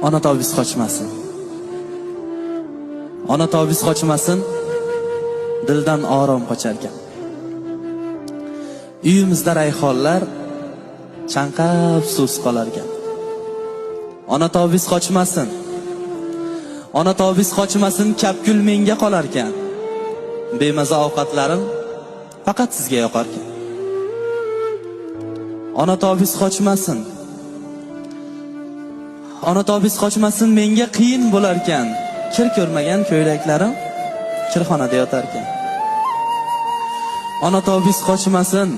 Ona tobiz qochmasin. Ona tobiz qochmasin, dildan orom qocharkan. Uyimizda rayhonlar chanqab suvsiz qolarkan. Ona tobiz qochmasin. Ona tobiz qochmasin, kapkul menga qolarkan. Bemaza ovqatlarim faqat sizga yoqarkan. Ona tobiz qochmasin. Ona tobiz qochmasin, menga qiyin bo'larkan. Kir ko'rmagan ko'ylaklarim kirxonada yotarkan. Ona tobiz qochmasin.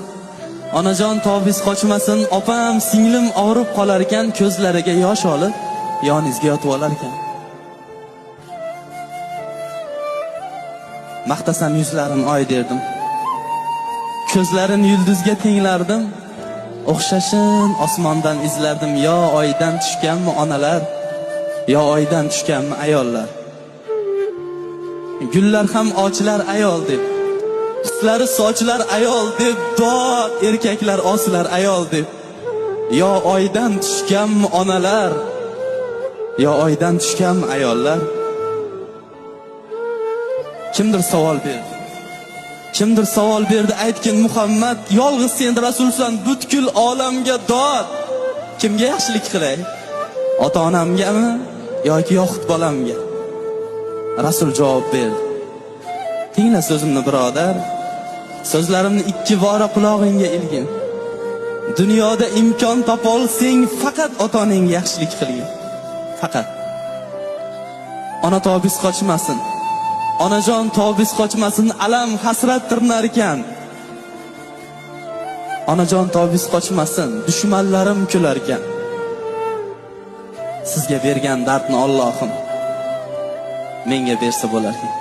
Onajon tobiz qochmasin, opam singlim og'rib qolarkan, ko'zlariga yosh olib yoningizga yotib olarkan. Maqtasam yuzlarin oy derdim. Ko'zlarin yulduzga tenglardim. O'xshashin osmondan izlardim. Yo oydan tushganmi onalar, yo oydan tushganmi ayollar. Gullar ham ochlar ayol deb, qutlari sochlar ayol deb, dod erkaklar oslar ayol deb. Yo oydan tushganmi onalar, yo oydan tushganmi ayollar. Kimdir savol berdi. Kimdir savol berdi, aytgin Muhammad, yolg'iz sen rasulsan, butkul olamga dod. Kimga yaxshilik qilay? Ota-onamgami yoki yoxud bolamga? Rasul javob berdi. Tingla so'zimni birodar, so'zlarimni ikki bora qulog'ingga ilgin. Dunyoda imkon topa olsang, faqat ota-onangga yaxshilik qilgin. Faqat. Ona tobiz qochmasin. Onajon tobiz qochmasin, alam hasrat tirnar ekan. Onajon tobiz qochmasin, dushmanlarim kular ekan. Sizga bergan dardni Allohim menga bersa bo'lar ekan.